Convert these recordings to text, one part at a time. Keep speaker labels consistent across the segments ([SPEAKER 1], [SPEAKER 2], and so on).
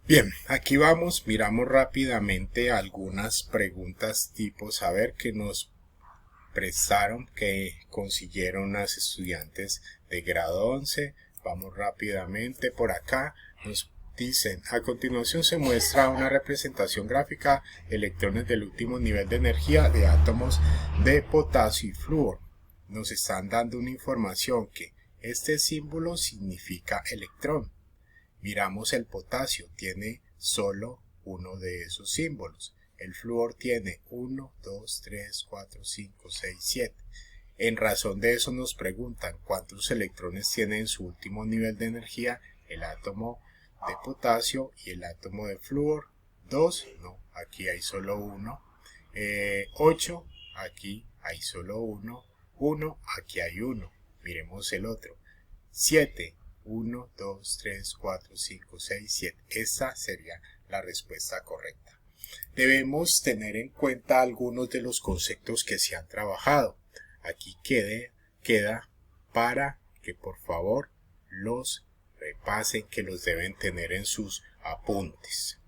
[SPEAKER 1] Bien, aquí vamos, miramos rápidamente algunas preguntas tipo saber que nos prestaron, que consiguieron las estudiantes de grado 11. Vamos rápidamente por acá. Nos dicen, a continuación se muestra una representación gráfica de electrones del último nivel de energía de átomos de potasio y flúor. Nos están dando una información que este símbolo significa electrón. Miramos el potasio, tiene solo uno de esos símbolos. El flúor tiene 1, 2, 3, 4, 5, 6, 7. En razón de eso nos preguntan cuántos electrones tiene en su último nivel de energía el átomo de potasio y el átomo de flúor. 2, no, aquí hay solo uno. 8, aquí hay solo uno. 1, aquí hay uno. Miremos el otro. 7, 1, 2, 3, 4, 5, 6, 7. Esta sería la respuesta correcta. Debemos tener en cuenta algunos de los conceptos que se han trabajado. Aquí queda para que por favor los repasen, que los deben tener en sus apuntes.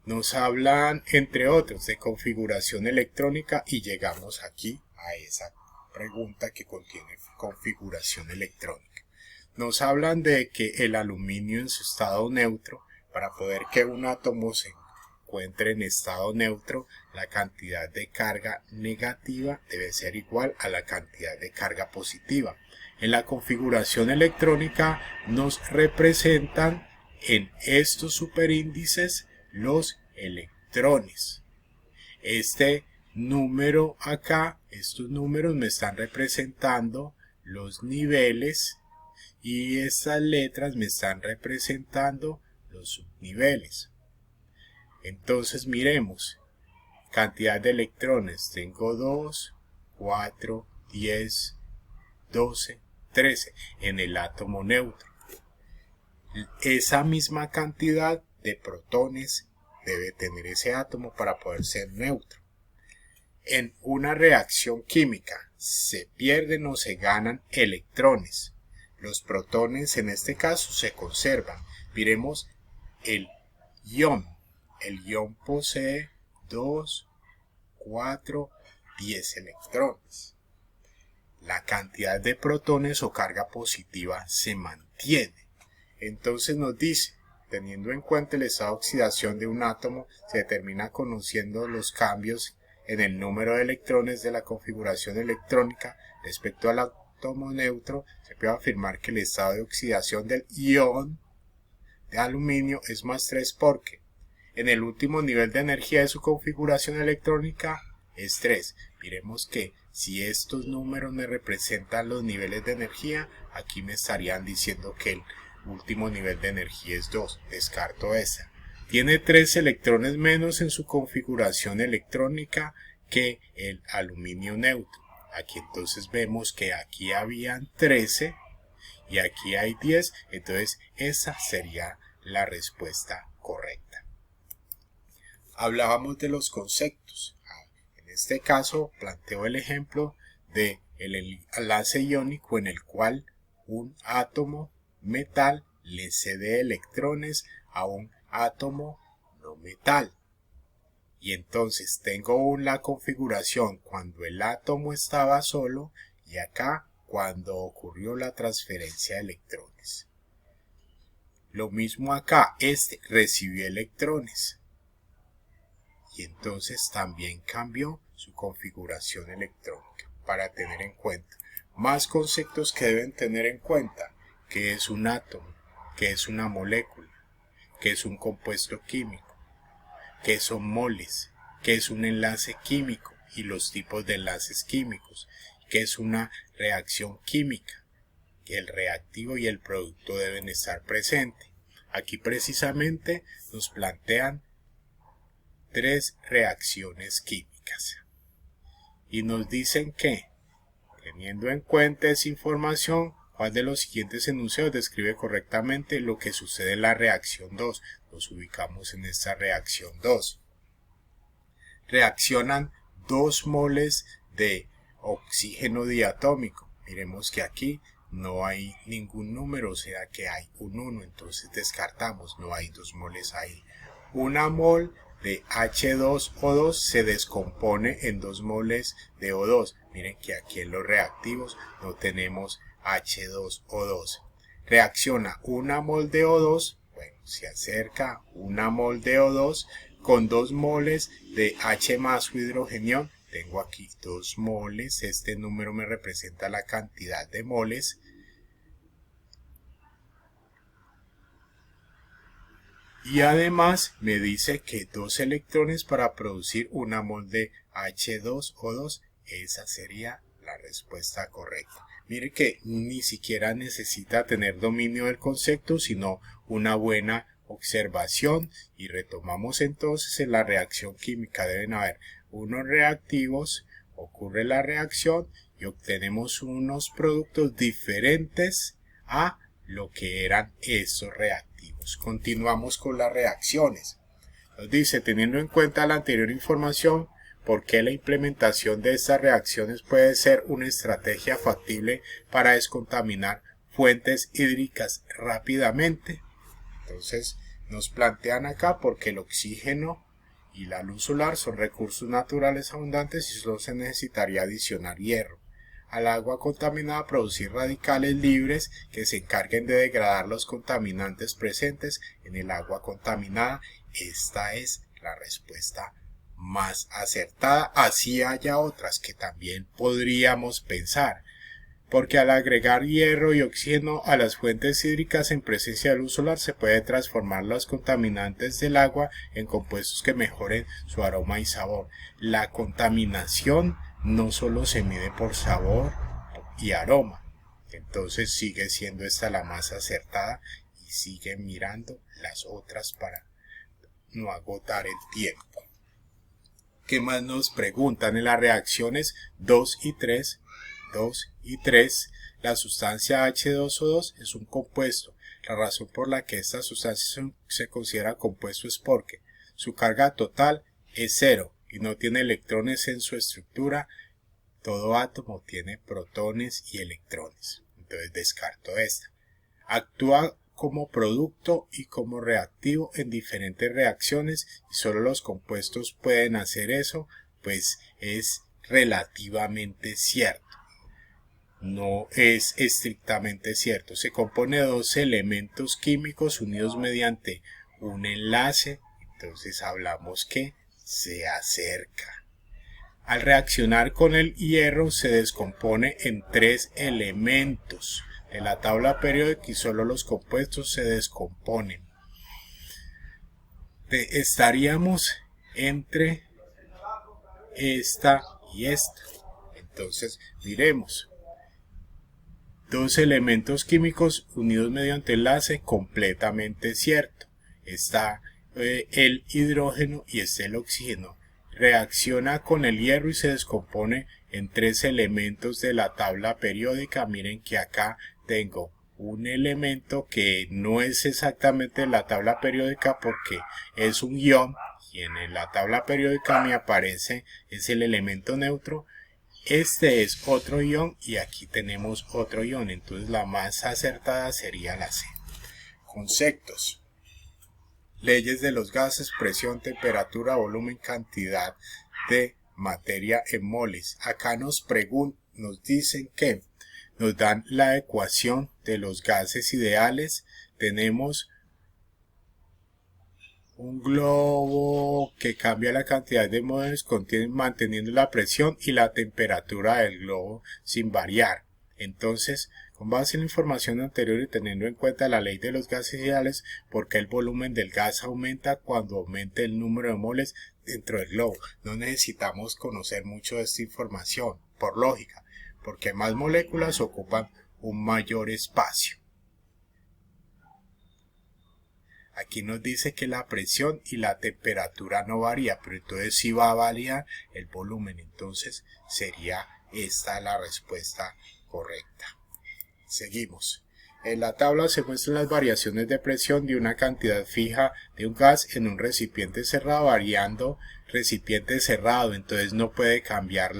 [SPEAKER 1] Nos hablan, entre otros, de configuración electrónica y llegamos aquí a esa pregunta que contiene configuración electrónica. Nos hablan de que el aluminio en su estado neutro, para poder que un átomo se encuentre en estado neutro, la cantidad de carga negativa debe ser igual a la cantidad de carga positiva. En la configuración electrónica nos representan en estos superíndices los electrones. Este número acá, estos números me están representando los niveles y estas letras me están representando los subniveles. Entonces miremos, cantidad de electrones, tengo 2, 4, 10, 12, 13 en el átomo neutro. Esa misma cantidad de protones debe tener ese átomo para poder ser neutro. En una reacción química se pierden o se ganan electrones. Los protones en este caso se conservan. Miremos el ion. El ion posee 2, 4, 10 electrones. La cantidad de protones o carga positiva se mantiene. Entonces nos dice, teniendo en cuenta el estado de oxidación de un átomo, se determina conociendo los cambios en el número de electrones de la configuración electrónica respecto al átomo neutro, se puede afirmar que el estado de oxidación del ion de aluminio es más 3 porque en el último nivel de energía de su configuración electrónica es 3. Miremos que si estos números me representan los niveles de energía, aquí me estarían diciendo que el último nivel de energía es 2. Descarto esa. Tiene 3 electrones menos en su configuración electrónica que el aluminio neutro. Aquí entonces vemos que aquí habían 13 y aquí hay 10, entonces esa sería la respuesta correcta. Hablábamos de los conceptos. En este caso planteo el ejemplo de el enlace iónico en el cual un átomo metal le cede electrones a un átomo no metal. Y entonces tengo la configuración cuando el átomo estaba solo y acá cuando ocurrió la transferencia de electrones. Lo mismo acá, este recibió electrones y entonces también cambió su configuración electrónica para tener en cuenta. Más conceptos que deben tener en cuenta, que es un átomo, que es una molécula, que es un compuesto químico, que son moles, que es un enlace químico y los tipos de enlaces químicos, que es una reacción química, que el reactivo y el producto deben estar presentes. Aquí precisamente nos plantean 3 reacciones químicas y nos dicen que, teniendo en cuenta esa información, ¿cuál de los siguientes enunciados describe correctamente lo que sucede en la reacción 2? Nos ubicamos en esta reacción 2. Reaccionan 2 moles de oxígeno diatómico. Miremos que aquí no hay ningún número, o sea que hay un 1, entonces descartamos, no hay 2 moles ahí. Una mol de H2O2 se descompone en 2 moles de O2. Miren que aquí en los reactivos no tenemos H2O2. Reacciona una mol de O2, bueno, se acerca una mol de O2 con 2 moles de H más su hidrogenión. Tengo aquí 2 moles, este número me representa la cantidad de moles. Y además me dice que 2 electrones para producir una mol de H2O2. Esa sería la respuesta correcta. Mire que ni siquiera necesita tener dominio del concepto, sino una buena observación. Y retomamos entonces en la reacción química. Deben haber unos reactivos, ocurre la reacción y obtenemos unos productos diferentes a lo que eran esos reactivos. Continuamos con las reacciones. Nos dice, teniendo en cuenta la anterior información, ¿por qué la implementación de estas reacciones puede ser una estrategia factible para descontaminar fuentes hídricas rápidamente? Entonces nos plantean acá porque el oxígeno y la luz solar son recursos naturales abundantes y solo se necesitaría adicionar hierro al agua contaminada, producir radicales libres que se encarguen de degradar los contaminantes presentes en el agua contaminada. Esta es la respuesta más acertada, así haya otras que también podríamos pensar, porque al agregar hierro y oxígeno a las fuentes hídricas en presencia de luz solar se puede transformar los contaminantes del agua en compuestos que mejoren su aroma y sabor. La contaminación no solo se mide por sabor y aroma, entonces sigue siendo esta la más acertada y sigue mirando las otras para no agotar el tiempo. ¿Qué más nos preguntan? En las reacciones 2 y 3, la sustancia H2O2 es un compuesto. La razón por la que esta sustancia se considera compuesto es porque su carga total es 0 y no tiene electrones en su estructura. Todo átomo tiene protones y electrones. Entonces descarto esta. Actúa como producto y como reactivo en diferentes reacciones y solo los compuestos pueden hacer eso, pues es relativamente cierto. No es estrictamente cierto. Se compone de 2 elementos químicos unidos mediante un enlace. Entonces hablamos que se acerca. Al reaccionar con el hierro se descompone en 3 elementos de la tabla periódica y solo los compuestos se descomponen. Estaríamos entre esta y esta. Entonces miremos. 2 elementos químicos unidos mediante enlace, completamente cierto. Está el hidrógeno y está el oxígeno. Reacciona con el hierro y se descompone en 3 elementos de la tabla periódica. Miren que acá tengo un elemento que no es exactamente la tabla periódica porque es un ion y en la tabla periódica me aparece es el elemento neutro. Este es otro ion y aquí tenemos otro ion, entonces la más acertada sería la C. Conceptos. Leyes de los gases, presión, temperatura, volumen, cantidad de materia en moles. Acá nos dicen que nos dan la ecuación de los gases ideales. Tenemos un globo que cambia la cantidad de moles manteniendo la presión y la temperatura del globo sin variar. Entonces, con base en la información anterior y teniendo en cuenta la ley de los gases ideales, ¿por qué el volumen del gas aumenta cuando aumenta el número de moles dentro del globo? No necesitamos conocer mucho de esta información, por lógica, porque más moléculas ocupan un mayor espacio. Aquí nos dice que la presión y la temperatura no varía, pero entonces sí va a variar el volumen, entonces sería esta la respuesta correcta. Seguimos. En la tabla se muestran las variaciones de presión de una cantidad fija de un gas en un recipiente cerrado, variando recipiente cerrado, entonces no puede cambiar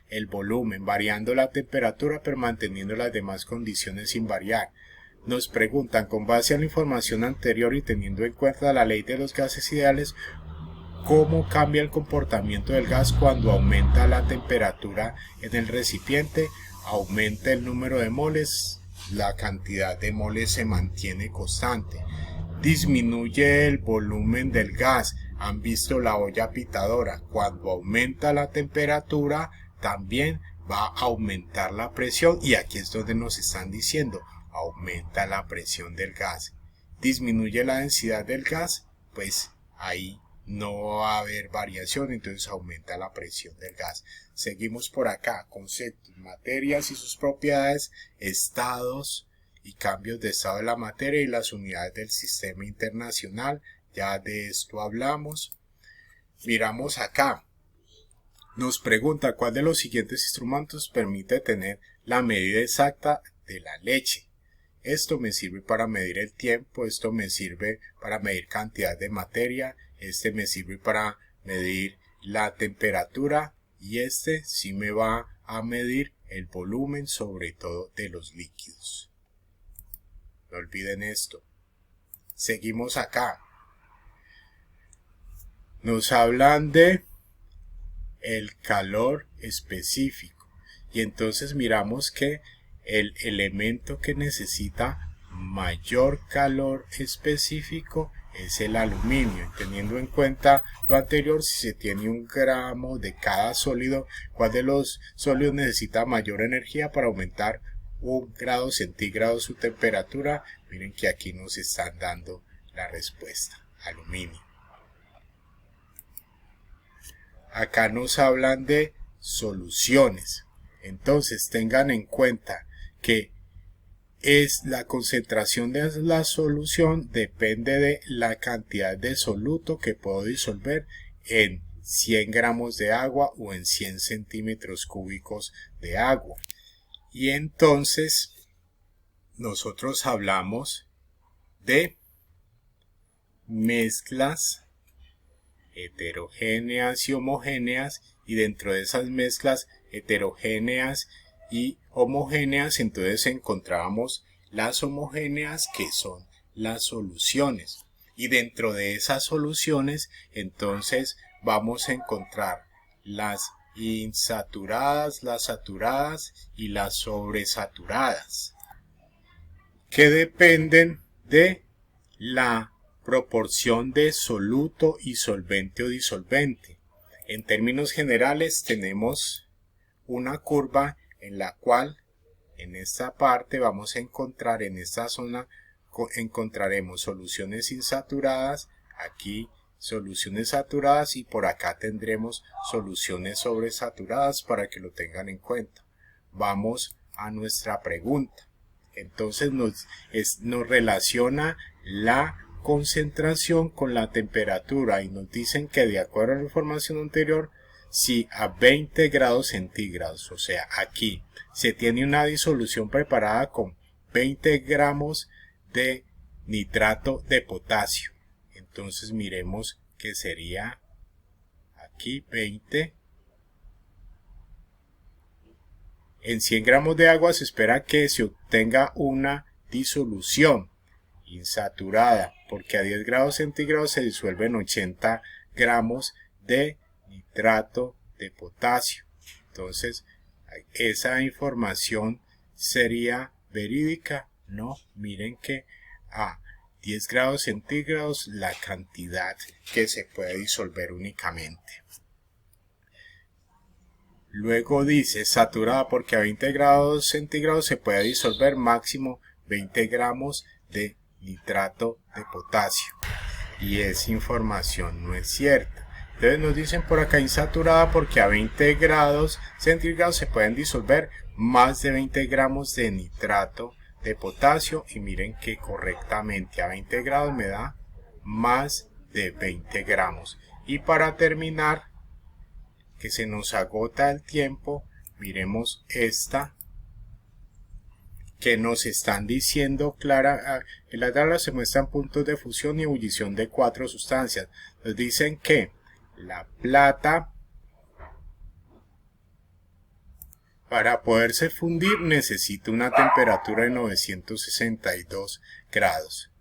[SPEAKER 1] el volumen, variando la temperatura pero manteniendo las demás condiciones sin variar. Nos preguntan, con base a la información anterior y teniendo en cuenta la ley de los gases ideales, ¿cómo cambia el comportamiento del gas cuando aumenta la temperatura en el recipiente? Aumenta el número de moles, la cantidad de moles se mantiene constante. Disminuye el volumen del gas. Han visto la olla pitadora. Cuando aumenta la temperatura, también va a aumentar la presión. Y aquí es donde nos están diciendo, aumenta la presión del gas. Disminuye la densidad del gas, pues ahí no va a haber variación, entonces aumenta la presión del gas. Seguimos por acá, conceptos, materias y sus propiedades, estados y cambios de estado de la materia y las unidades del sistema internacional. Ya de esto hablamos. Miramos acá. Nos pregunta cuál de los siguientes instrumentos permite tener la medida exacta de la leche. Esto me sirve para medir el tiempo, esto me sirve para medir cantidad de materia, este me sirve para medir la temperatura y este sí me va a medir el volumen, sobre todo de los líquidos. No olviden esto. Seguimos acá. Nos hablan de el calor específico y entonces miramos que el elemento que necesita mayor calor específico es el aluminio. Teniendo en cuenta lo anterior, si se tiene 1 gramo de cada sólido, ¿cuál de los sólidos necesita mayor energía para aumentar 1 grado centígrado su temperatura? Miren que aquí nos están dando la respuesta, aluminio. Acá nos hablan de soluciones. Entonces tengan en cuenta que es la concentración de la solución depende de la cantidad de soluto que puedo disolver en 100 gramos de agua o en 100 centímetros cúbicos de agua. Y entonces nosotros hablamos de mezclas heterogéneas y homogéneas, y dentro de esas mezclas heterogéneas y homogéneas entonces encontrábamos las homogéneas, que son las soluciones, y dentro de esas soluciones entonces vamos a encontrar las insaturadas, las saturadas y las sobresaturadas, que dependen de la proporción de soluto y solvente o disolvente. En términos generales tenemos una curva en la cual en esta parte vamos a encontrar, en esta zona encontraremos soluciones insaturadas, aquí soluciones saturadas y por acá tendremos soluciones sobresaturadas, para que lo tengan en cuenta. Vamos a nuestra pregunta. Entonces nos relaciona la concentración con la temperatura y nos dicen que de acuerdo a la información anterior, si a 20 grados centígrados, o sea aquí se tiene una disolución preparada con 20 gramos de nitrato de potasio, entonces miremos que sería aquí 20 en 100 gramos de agua. Se espera que se obtenga una disolución insaturada, porque a 10 grados centígrados se disuelven 80 gramos de nitrato de potasio. Entonces, esa información sería verídica. No, miren que a 10 grados centígrados la cantidad que se puede disolver únicamente. Luego dice saturada, porque a 20 grados centígrados se puede disolver máximo 20 gramos de nitrato de potasio, y esa información no es cierta. Entonces nos dicen por acá insaturada, porque a 20 grados centígrados se pueden disolver más de 20 gramos de nitrato de potasio, y miren que correctamente a 20 grados me da más de 20 gramos. Y para terminar, que se nos agota el tiempo, miremos esta, que nos están diciendo en la tabla se muestran puntos de fusión y ebullición de 4 sustancias. Nos dicen que la plata, para poderse fundir, necesita una temperatura de 962 grados.